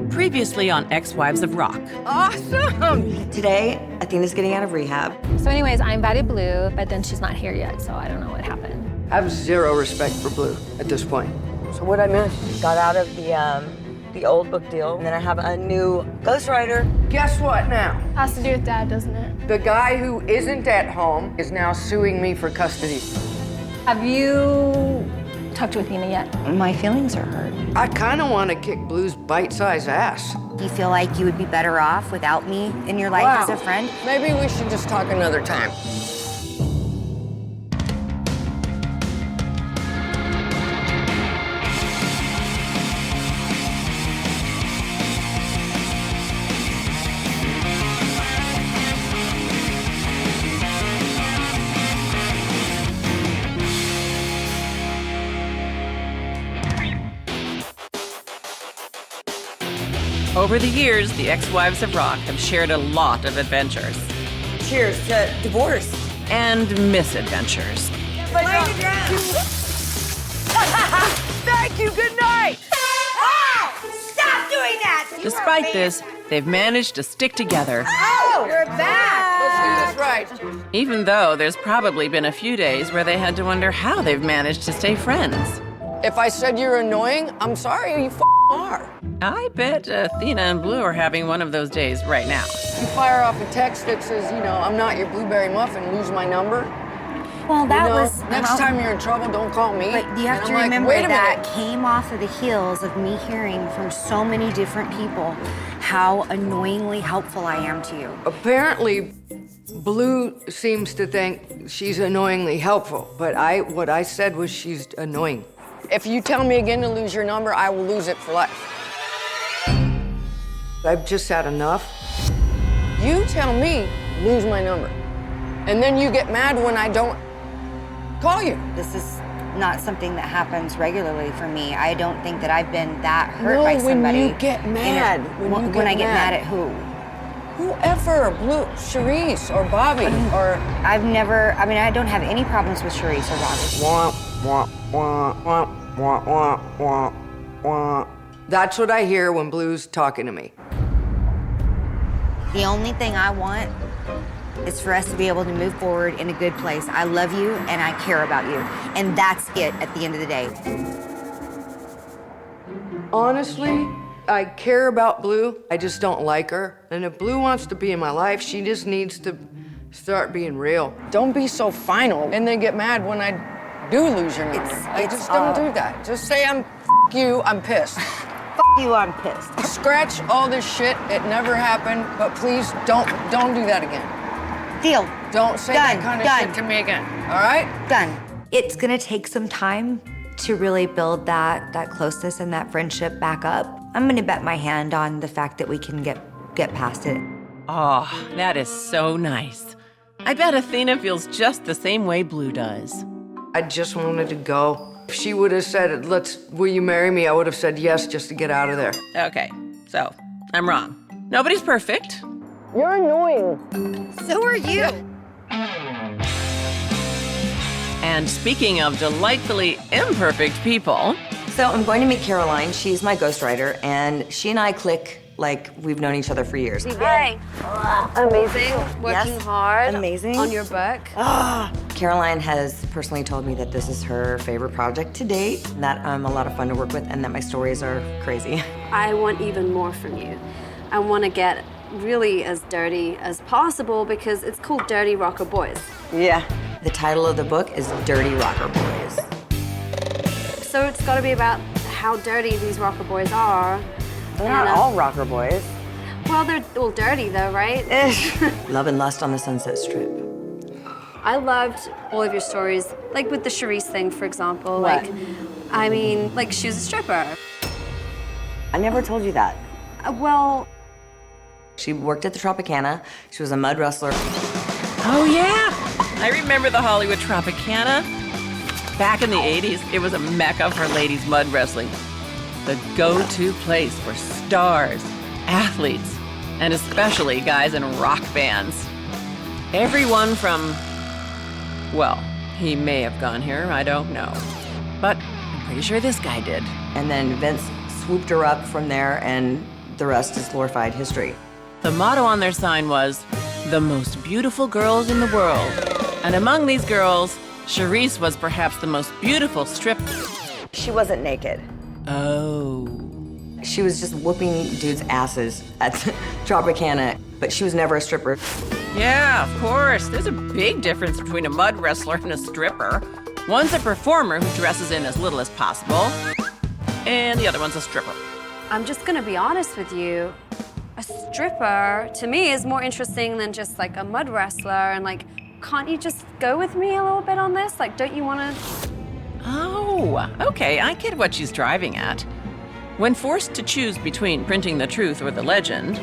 Previously on Ex-Wives of Rock. Awesome! Today, Athena's getting out of rehab. So anyways, I invited Blue, but then she's not here yet, so I don't know what happened. I have zero respect for Blue at this point. So what I miss? Got out of the old book deal, and then I have a new ghostwriter. Guess what now? Has to do with Dad, doesn't it? The guy who isn't at home is now suing me for custody. Have you talked to Athena yet? My feelings are hurt. I kind of want to kick Blue's bite-sized ass. Do you feel like you would be better off without me in your life as a friend? Maybe we should just talk another time. Over the years, the Ex-Wives of Rock have shared a lot of adventures. Cheers to divorce. And misadventures. Thank you, good night! Oh! Stop doing that! Despite this, they've managed to stick together. Oh, you're back! Let's do this right. Even though there's probably been a few days where they had to wonder how they've managed to stay friends. If I said you're annoying, I'm sorry, you are. I bet Athena and Blue are having one of those days right now. You fire off a text that says, you know, I'm not your blueberry muffin, lose my number. Well, that was... Next time you're in trouble, don't call me. But you have And to I'm like, remember wait a that minute. came off of the heels of me hearing from so many different people how annoyingly helpful I am to you. Apparently, Blue seems to think she's annoyingly helpful, but what I said was she's annoying. If you tell me again to lose your number, I will lose it for life. I've just had enough. You tell me, lose my number. And then you get mad when I don't call you. This is not something that happens regularly for me. I don't think that I've been that hurt by somebody. when you get mad. When I get mad at who? Whoever, Blue, Sharise, or Bobbie, or... I don't have any problems with Sharise or Bobbie. Wah, wah, wah, wah, wah, wah, wah, wah. That's what I hear when Blue's talking to me. The only thing I want is for us to be able to move forward in a good place. I love you and I care about you. And that's it at the end of the day. Honestly, I care about Blue. I just don't like her. And if Blue wants to be in my life, she just needs to start being real. Don't be so final and then get mad when I do lose your number. Just don't do that. Just say I'm you, I'm pissed. You, I'm pissed. Scratch all this shit. It never happened, but please don't do that again. Deal. Don't say that kind of shit to me again. All right? Done. It's gonna take some time to really build that closeness and that friendship back up. I'm gonna bet my hand on the fact that we can get past it. Oh, that is so nice. I bet Athena feels just the same way Blue does. I just wanted to go. If she would have said, will you marry me? I would have said yes just to get out of there. Okay, so I'm wrong. Nobody's perfect. You're annoying. So are you. And speaking of delightfully imperfect people, So I'm going to meet Caroline. She's my ghostwriter, and she and I click like we've known each other for years. Hi. Amazing. Working Yes. hard. Amazing. On your book. Caroline has personally told me that this is her favorite project to date, that I'm a lot of fun to work with, and that my stories are crazy. I want even more from you. I want to get really as dirty as possible because it's called Dirty Rocker Boys. Yeah. The title of the book is Dirty Rocker Boys. So it's got to be about how dirty these rocker boys are. They're not all rocker boys. Well, they're all dirty though, right? Love and Lust on the Sunset Strip. I loved all of your stories, like with the Sharise thing, for example. What? Like she was a stripper. I never told you that. Well, She worked at the Tropicana. She was a mud wrestler. oh yeah, I remember the Hollywood Tropicana. Back in the 80s, it was a mecca for ladies mud wrestling. The go-to place for stars, athletes, and especially guys in rock bands. Everyone from, well, he may have gone here, I don't know. But I'm pretty sure this guy did. And then Vince swooped her up from there, and the rest is glorified history. The motto on their sign was, "The most beautiful girls in the world." And among these girls, Sharise was perhaps the most beautiful stripper. She wasn't naked. Oh. She was just whooping dudes' asses at Tropicana, but she was never a stripper. Yeah, of course. There's a big difference between a mud wrestler and a stripper. One's a performer who dresses in as little as possible, and the other one's a stripper. I'm just gonna be honest with you. A stripper, to me, is more interesting than just like a mud wrestler. And like, can't you just go with me a little bit on this? Like, don't you wanna? Oh, okay, I get what she's driving at. When forced to choose between printing the truth or the legend,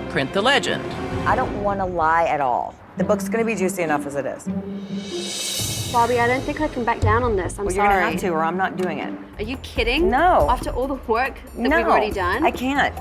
print the legend. I don't want to lie at all. The book's going to be juicy enough as it is. Bobbie, I don't think I can back down on this. I'm Well, sorry. you're going to have to, or I'm not doing it. Are you kidding? No. After all the work that No, we've already done? I can't.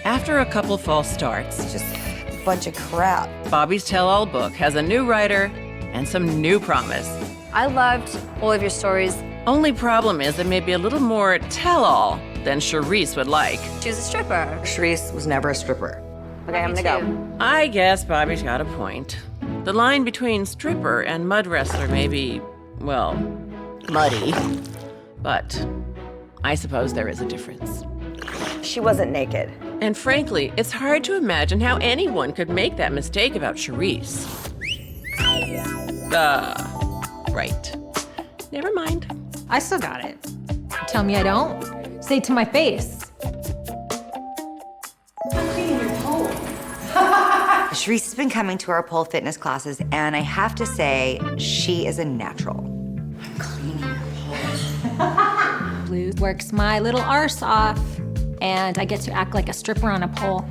After a couple false starts, It's just a bunch of crap. Bobbie's tell-all book has a new writer and some new promise. I loved all of your stories. Only problem is it may be a little more tell-all than Sharise would like. She was a stripper. Charisse was never a stripper. Okay, I'm Me going to too. go. I guess Bobbie's got a point. The line between stripper and mud wrestler may be, well, muddy. But I suppose there is a difference. She wasn't naked. And frankly, it's hard to imagine how anyone could make that mistake about Sharise. Right. Never mind. I still got it. Tell me I don't. Say it to my face. Sharise has been coming to our pole fitness classes, and I have to say, she is a natural. I'm cleaning her pole. Blue works my little arse off, and I get to act like a stripper on a pole.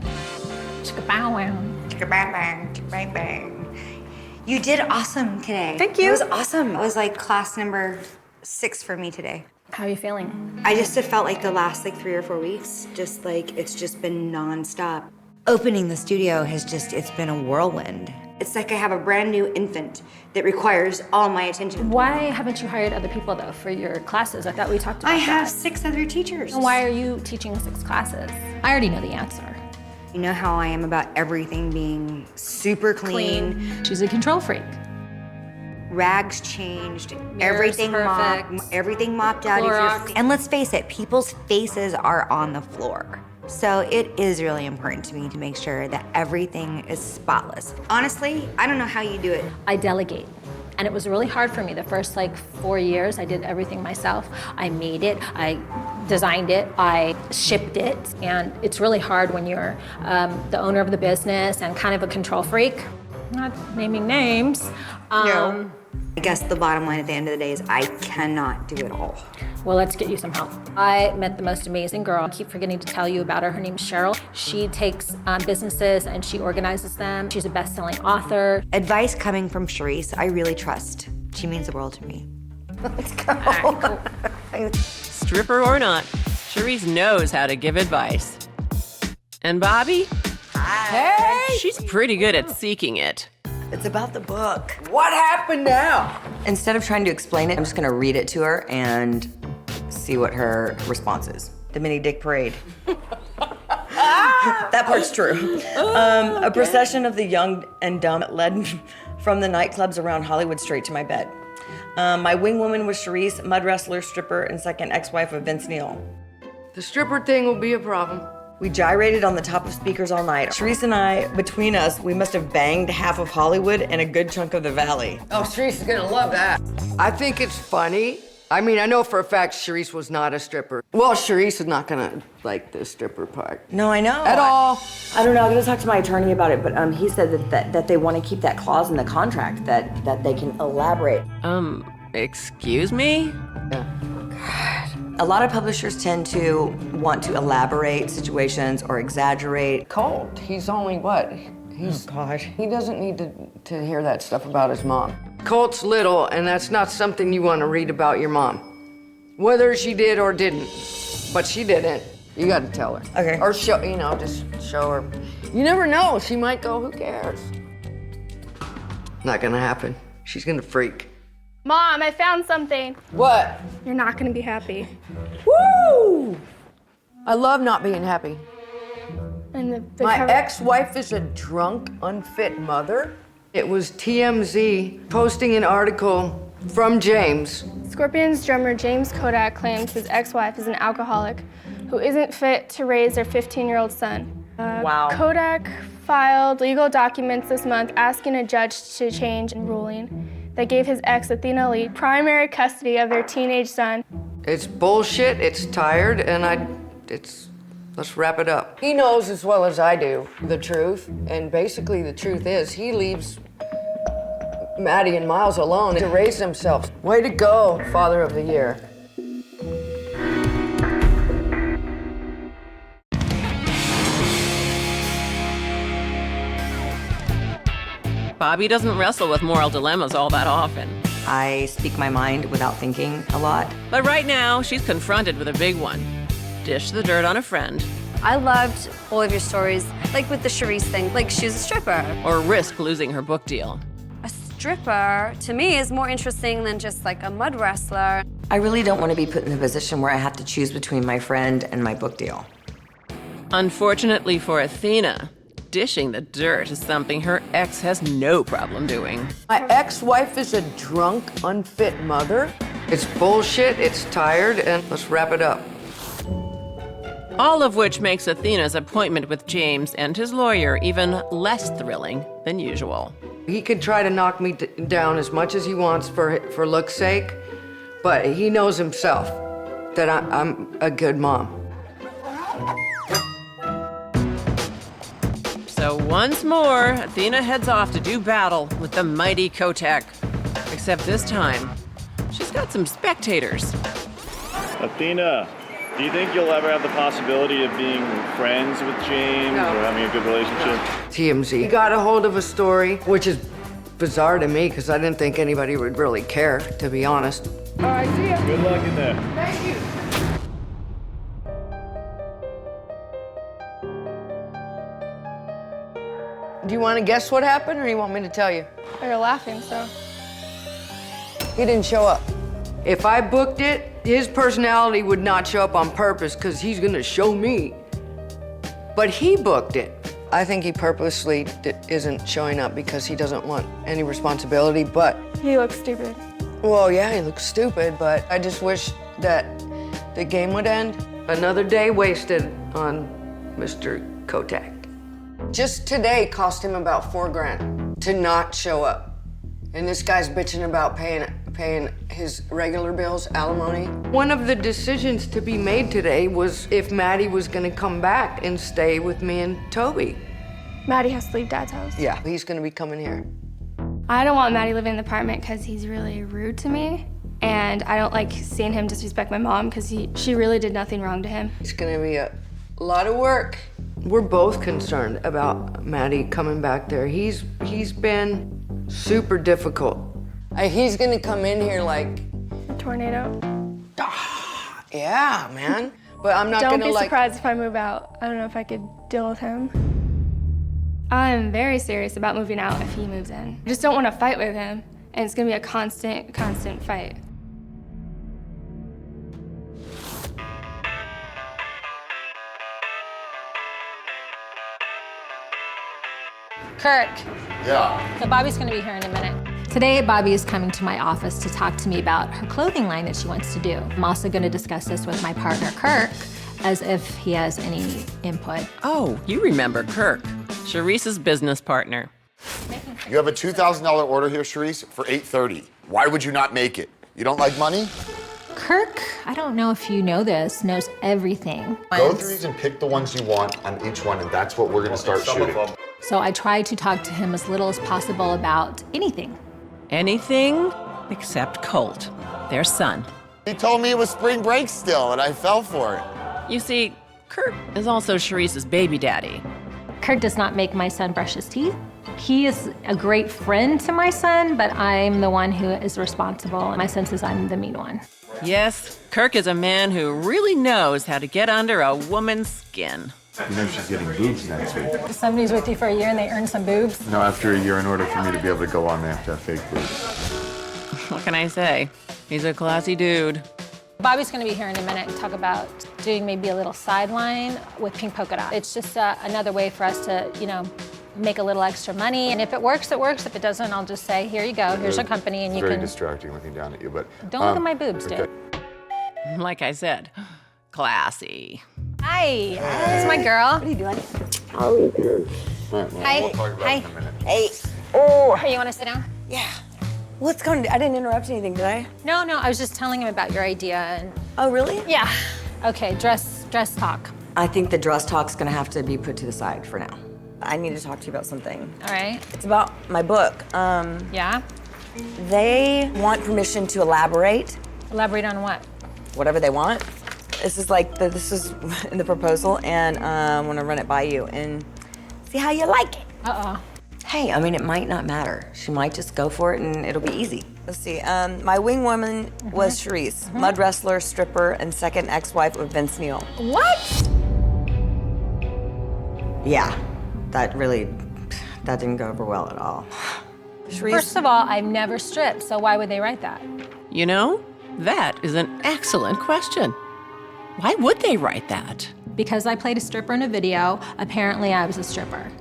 Chicka bow wow. Bang, bang, bang, bang. You did awesome today. Thank you. It was awesome. It was like class number 6 for me today. How are you feeling? I just have felt like the last 3 or 4 weeks, just like it's just been nonstop. Opening the studio it's been a whirlwind. It's like I have a brand new infant that requires all my attention. Why haven't you hired other people though for your classes? I thought we talked about I have that. 6 other teachers. And why are you teaching 6 classes? I already know the answer. You know how I am about everything being super clean. She's a control freak. Rags changed, Mirrors perfect. everything mopped out. Clorox. And let's face it, people's faces are on the floor. So it is really important to me to make sure that everything is spotless. Honestly, I don't know how you do it. I delegate. And it was really hard for me. The first 4 years, I did everything myself. I made it, I designed it, I shipped it. And it's really hard when you're the owner of the business and kind of a control freak. Not naming names. No. I guess the bottom line at the end of the day is I cannot do it all. Well, let's get you some help. I met the most amazing girl. I keep forgetting to tell you about her. Her name's Cheryl. She takes businesses and she organizes them. She's a best-selling author. Advice coming from Sharise, I really trust. She means the world to me. Let's go. All right, cool. Stripper or not, Sharise knows how to give advice. And Bobbie? Hey! She's pretty good at seeking it. It's about the book. What happened now? Instead of trying to explain it, I'm just going to read it to her and see what her response is. The mini dick parade. That part's true. A procession of the young and dumb led from the nightclubs around Hollywood straight to my bed. My wing woman was Sharise, mud wrestler, stripper, and second ex-wife of Vince Neil. The stripper thing will be a problem. We gyrated on the top of speakers all night. Sharise and I, between us, we must have banged half of Hollywood and a good chunk of the valley. Oh, Sharise is gonna love that. I think it's funny. I mean, I know for a fact Sharise was not a stripper. Well, Sharise is not gonna like the stripper part. No, I know. At all. I don't know. I'm gonna talk to my attorney about it, but he said that they want to keep that clause in the contract that they can elaborate. Excuse me? A lot of publishers tend to want to elaborate situations or exaggerate. Colt, he's only what? He's, he doesn't need to hear that stuff about his mom. Colt's little, and that's not something you want to read about your mom. Whether she did or didn't, but she didn't. You got to tell her. Okay. Or show, just show her. You never know. She might go, who cares? Not gonna happen. She's gonna freak. Mom, I found something. What? You're not gonna be happy. Woo! I love not being happy. And the My cover- ex-wife is a drunk, unfit mother. It was TMZ posting an article from James. Scorpions drummer James Kodak claims his ex-wife is an alcoholic who isn't fit to raise their 15-year-old son. Wow. Kodak filed legal documents this month asking a judge to change a ruling that gave his ex, Athena Lee, primary custody of their teenage son. It's bullshit, it's tired, and let's wrap it up. He knows as well as I do the truth, and basically the truth is he leaves Maddie and Miles alone to raise themselves. Way to go, Father of the Year. Bobbie doesn't wrestle with moral dilemmas all that often. I speak my mind without thinking a lot. But right now, she's confronted with a big one. Dish the dirt on a friend, I loved all of your stories, like with the Sharise thing, like she was a stripper. or risk losing her book deal. A stripper, to me, is more interesting than just like a mud wrestler. I really don't want to be put in a position where I have to choose between my friend and my book deal. Unfortunately for Athena, dishing the dirt is something her ex has no problem doing. My ex-wife is a drunk, unfit mother. It's bullshit, it's tired, and let's wrap it up. All of which makes Athena's appointment with James and his lawyer even less thrilling than usual. He could try to knock me down as much as he wants for look's sake, but he knows himself that I'm a good mom. So once more, Athena heads off to do battle with the mighty Kotak. Except this time, she's got some spectators. Athena, do you think you'll ever have the possibility of being friends with James or having a good relationship? TMZ got a hold of a story, which is bizarre to me because I didn't think anybody would really care, to be honest. All right, see ya. Good luck in there. Thank you. Do you want to guess what happened, or you want me to tell you? Oh, you're laughing, so. He didn't show up. If I booked it, his personality would not show up on purpose because he's gonna show me. But he booked it. I think he purposely isn't showing up because he doesn't want any responsibility, but, He looks stupid. well, yeah, he looks stupid, but I just wish that the game would end. Another day wasted on Mr. Kotak. Just today cost him about $4,000 to not show up. And this guy's bitching about paying his regular bills, alimony. One of the decisions to be made today was if Maddie was gonna come back and stay with me and Toby. Maddie has to leave Dad's house. Yeah, he's gonna be coming here. I don't want Maddie living in the apartment because he's really rude to me. And I don't like seeing him disrespect my mom because she really did nothing wrong to him. It's gonna be a lot of work. We're both concerned about Maddie coming back there. He's been super difficult. He's gonna come in here like, A tornado. yeah, man. But I'm not Don't gonna be like. surprised if I move out. I don't know if I could deal with him. I'm very serious about moving out if he moves in. I just don't want to fight with him, and it's gonna be a constant fight. Kirk, Yeah. so Bobbie's gonna be here in a minute. Today, Bobbie is coming to my office to talk to me about her clothing line that she wants to do. I'm also gonna discuss this with my partner, Kirk, as if he has any input. Oh, you remember Kirk, Sharice's business partner. You have a $2,000 order here, Sharise, for $830. Why would you not make it? You don't like money? Kirk, I don't know if you know this, knows everything. Go through these and pick the ones you want on each one, and that's what we're gonna start shooting. So I try to talk to him as little as possible about anything. Anything except Colt, their son. He told me it was spring break still, and I fell for it. You see, Kirk is also Sharice's baby daddy. Kirk does not make my son brush his teeth. He is a great friend to my son, but I'm the one who is responsible. My son says I'm the mean one. Yes, Kirk is a man who really knows how to get under a woman's skin. You know she's getting boobs next week. If somebody's with you for a year and they earn some boobs. No, after a year, in order for me to be able to go on, they have to have fake boobs. What can I say? He's a classy dude. Bobbie's gonna be here in a minute and talk about doing maybe a little sideline with pink polka dot. It's just another way for us to, make a little extra money. And if it works, it works. If it doesn't, I'll just say, here you go, here's your company, and you Very can. distracting looking down at you, but. Don't look at my boobs, dude. Like I said, classy. Hi, this is my girl. What are you doing? Hi. We'll talk about it in a minute. Hey. Here, you wanna sit down? Yeah. What's going on? I didn't interrupt anything, did I? No, I was just telling him about your idea and. Oh, really? Yeah. Okay, dress talk. I think the dress talk's gonna have to be put to the side for now. I need to talk to you about something. All right. It's about my book. Yeah? They want permission to elaborate, Elaborate on what? whatever they want. This is in the proposal, and I want to run it by you and see how you like it. Uh-oh. Hey, I mean, it might not matter. She might just go for it, and it'll be easy. Let's see. My wing woman was Sharise, mud wrestler, stripper, and second ex-wife of Vince Neil. What? Yeah, that didn't go over well at all. Sharise, First of all, I've never stripped, so why would they write that? You know, that is an excellent question. Why would they write that? Because I played a stripper in a video, apparently I was a stripper.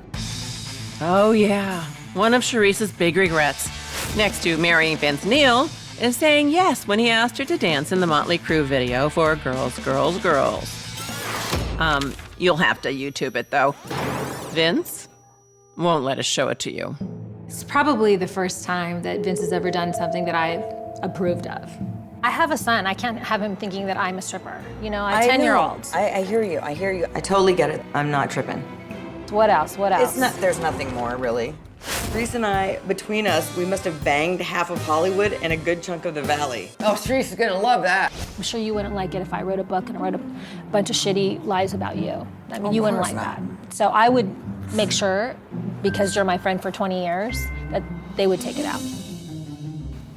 Oh, yeah. One of Sharice's big regrets, next to marrying Vince Neil, is saying yes when he asked her to dance in the Motley Crue video for Girls, Girls, Girls. You'll have to YouTube it, though. Vince won't let us show it to you. It's probably the first time that Vince has ever done something that I've approved of. I have a son. I can't have him thinking that I'm a stripper. A 10-year-old. I hear you. I totally get it. I'm not tripping. What else? There's nothing more, really. Reese and I, between us, we must have banged half of Hollywood and a good chunk of the Valley. Oh, Sharise is gonna love that. I'm sure you wouldn't like it if I wrote a book and I wrote a bunch of shitty lies about you. I mean, you wouldn't like that. So I would make sure, because you're my friend for 20 years, that they would take it out.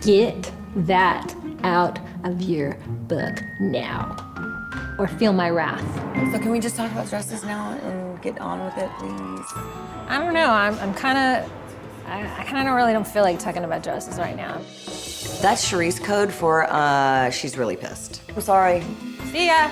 Get that out of your book now, or feel my wrath. So can we just talk about dresses now and get on with it, please? I don't know. I really don't feel like talking about dresses right now. That's Sharise code for she's really pissed. I'm sorry. See ya.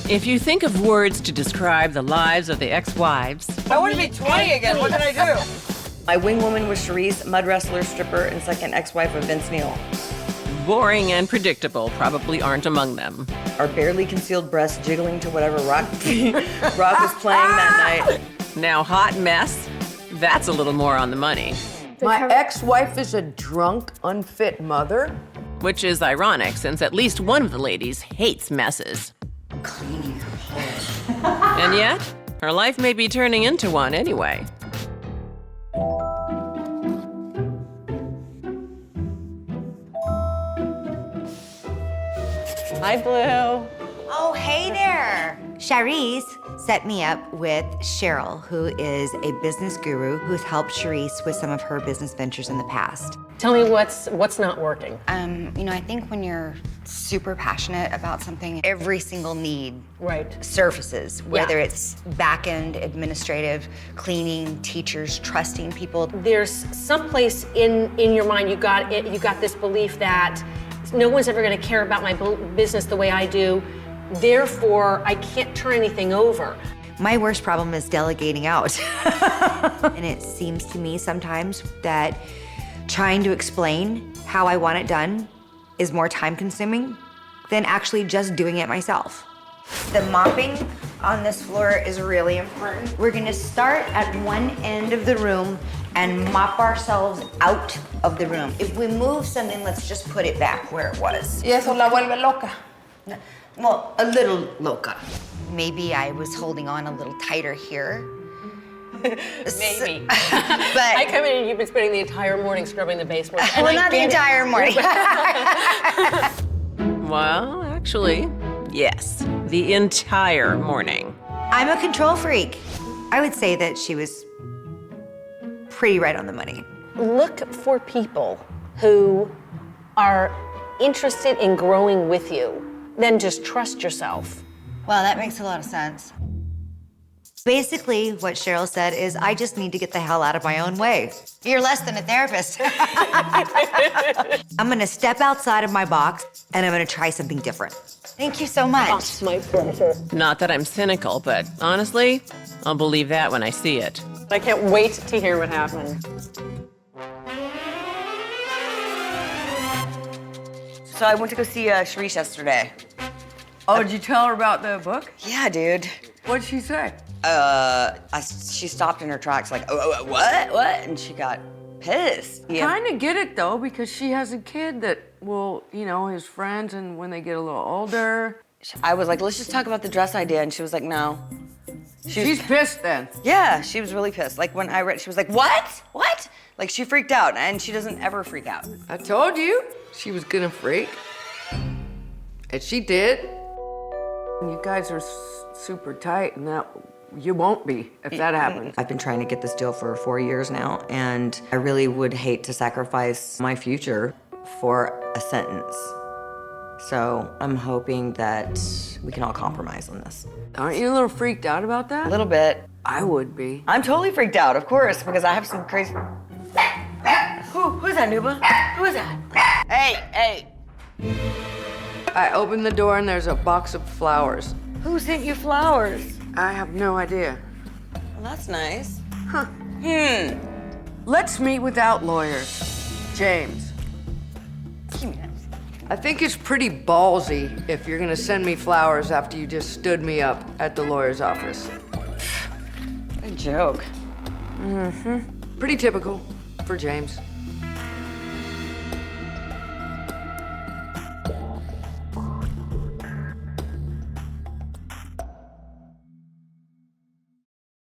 If you think of words to describe the lives of the ex-wives, I want to be 20 again. What can I do? My wing woman was Sharise, mud wrestler, stripper, and second ex-wife of Vince Neil. boring and predictable probably aren't among them. Our barely concealed breasts jiggling to whatever rock was playing that night. Now, hot mess, that's a little more on the money. My ex-wife is a drunk, unfit mother. Which is ironic, since at least one of the ladies hates messes. Cleaning her whole. And yet, her life may be turning into one anyway. Hi, Blue. Oh, hey there. Sharise set me up with Cheryl, who is a business guru who's helped Sharise with some of her business ventures in the past. Tell me what's not working. I think when you're super passionate about something, every single need Right. surfaces, whether it's back-end, administrative, cleaning, teachers, trusting people. There's someplace in your mind you got this belief that no one's ever going to care about my business the way I do. Therefore, I can't turn anything over. My worst problem is delegating out. And it seems to me sometimes that trying to explain how I want it done is more time consuming than actually just doing it myself. The mopping on this floor is really important. We're gonna start at one end of the room and mop ourselves out of the room. If we move something, let's just put it back where it was. Y eso la vuelve loca. Well, a little loca. Maybe I was holding on a little tighter here. Maybe. But I come in and you've been spending the entire morning scrubbing the basement. and well, I not the get it. entire morning. Well, actually, yes, the entire morning. I'm a control freak. I would say that she was pretty right on the money. Look for people who are interested in growing with you, then just trust yourself. Well, that makes a lot of sense. Basically, what Cheryl said is, I just need to get the hell out of my own way. You're less than a therapist. I'm gonna step outside of my box, and I'm gonna try something different. Thank you so much. It's my pleasure. Not that I'm cynical, but honestly, I'll believe that when I see it. I can't wait to hear what happened. So I went to go see Sharise yesterday. Oh, did you tell her about the book? Yeah, dude. What'd she say? She stopped in her tracks like, what? And she got pissed. Kind of get it though, because she has a kid that will, his friends, and when they get a little older. I was like, let's just talk about the dress idea, and she was like, no. She's pissed then. Yeah, she was really pissed. Like when I read, she was like, what? Like she freaked out, and she doesn't ever freak out. I told you she was gonna freak. And she did. You guys are super tight, and that you won't be if that happens. I've been trying to get this deal for 4 years now, and I really would hate to sacrifice my future for a sentence. So I'm hoping that we can all compromise on this. Aren't you a little freaked out about that? A little bit. I would be. I'm totally freaked out, of course, because I have some crazy... Who's that, Nuba? Who is that? Hey! I opened the door and there's a box of flowers. Who sent you flowers? I have no idea. Well, that's nice. Huh. Let's meet without lawyers. James. I think it's pretty ballsy if you're gonna send me flowers after you just stood me up at the lawyer's office. Good joke. Pretty typical for James.